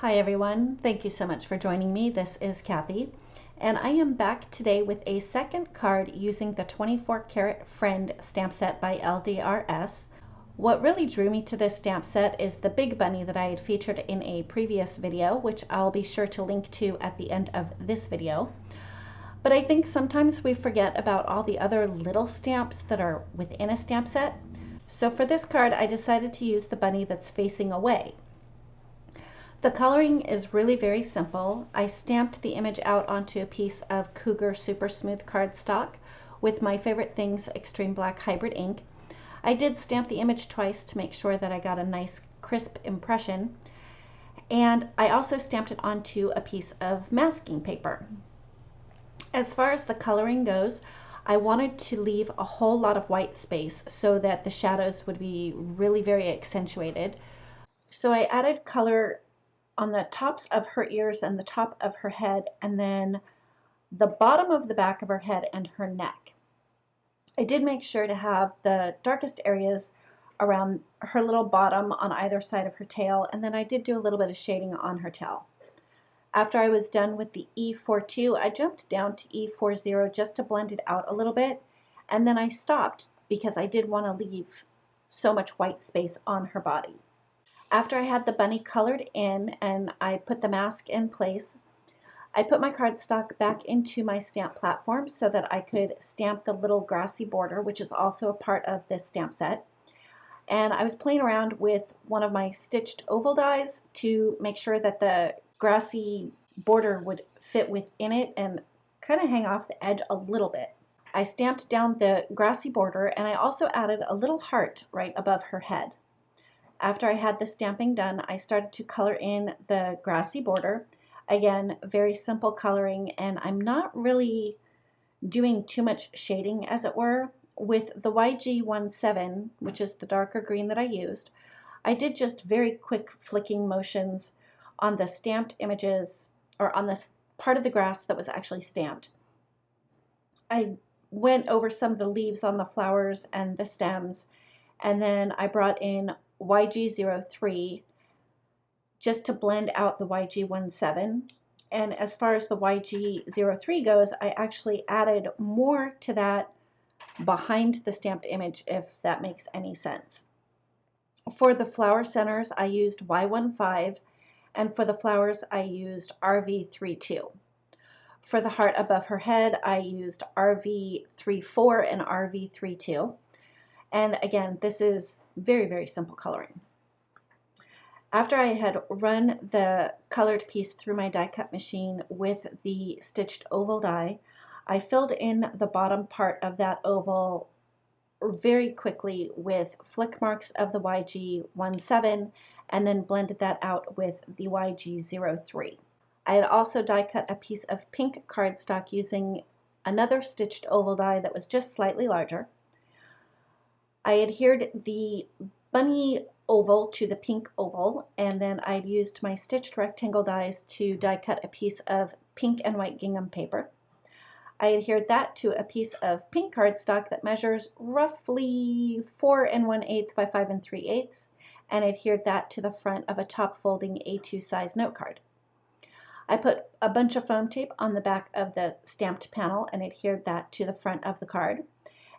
Hi everyone, thank you so much for joining me. This is Kathy, and I am back today with a second card using the 24 Karat Friend stamp set by LDRS. What really drew me to this stamp set is the big bunny that I had featured in a previous video, which I'll be sure to link to at the end of this video. But I think sometimes we forget about all the other little stamps that are within a stamp set. So for this card, I decided to use the bunny that's facing away. The coloring is really very simple. I stamped the image out onto a piece of Cougar Super Smooth cardstock with my favorite things Extreme Black Hybrid ink. I did stamp the image twice to make sure that I got a nice crisp impression, and I also stamped it onto a piece of masking paper. As far as the coloring goes, I wanted to leave a whole lot of white space so that the shadows would be really very accentuated. So I added color on the tops of her ears and the top of her head, and then the bottom of the back of her head and her neck. I did make sure to have the darkest areas around her little bottom on either side of her tail, and then I did do a little bit of shading on her tail. After I was done with the E42, I jumped down to E40 just to blend it out a little bit, and then I stopped because I did want to leave so much white space on her body. After I had the bunny colored in and I put the mask in place, I put my cardstock back into my stamp platform so that I could stamp the little grassy border, which is also a part of this stamp set. And I was playing around with one of my stitched oval dies to make sure that the grassy border would fit within it and kind of hang off the edge a little bit. I stamped down the grassy border, and I also added a little heart right above her head. After I had the stamping done, I started to color in the grassy border. Again, very simple coloring, and I'm not really doing too much shading, as it were. With the YG17, which is the darker green that I used, I did just very quick flicking motions on the stamped images, or on this part of the grass that was actually stamped. I went over some of the leaves on the flowers and the stems, and then I brought in YG03 just to blend out the YG17. And as far as the YG03 goes, I actually added more to that behind the stamped image, if that makes any sense. For the flower centers, I used Y15, and for the flowers, I used RV32. For the heart above her head, I used RV34 and RV32. And again, this is very, very simple coloring. After I had run the colored piece through my die cut machine with the stitched oval die, I filled in the bottom part of that oval very quickly with flick marks of the YG17 and then blended that out with the YG03. I had also die cut a piece of pink cardstock using another stitched oval die that was just slightly larger. I adhered the bunny oval to the pink oval, and then I'd used my stitched rectangle dies to die cut a piece of pink and white gingham paper. I adhered that to a piece of pink cardstock that measures roughly 4 1/8 by 5 3/8, and adhered that to the front of a top folding A2 size note card. I put a bunch of foam tape on the back of the stamped panel and adhered that to the front of the card.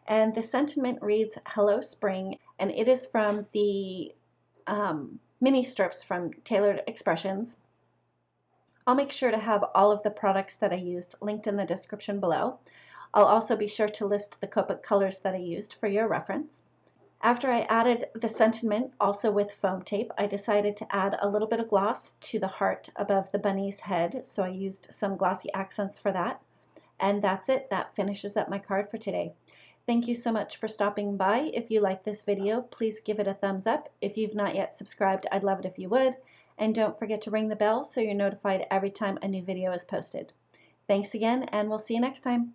And the sentiment reads, "Hello Spring," and it is from the mini strips from Tailored Expressions. I'll make sure to have all of the products that I used linked in the description below. I'll also be sure to list the Copic colors that I used for your reference. After I added the sentiment, also with foam tape, I decided to add a little bit of gloss to the heart above the bunny's head, so I used some glossy accents for that. And that's it. That finishes up my card for today. Thank you so much for stopping by. If you like this video, please give it a thumbs up. If you've not yet subscribed, I'd love it if you would. And don't forget to ring the bell so you're notified every time a new video is posted. Thanks again, and we'll see you next time.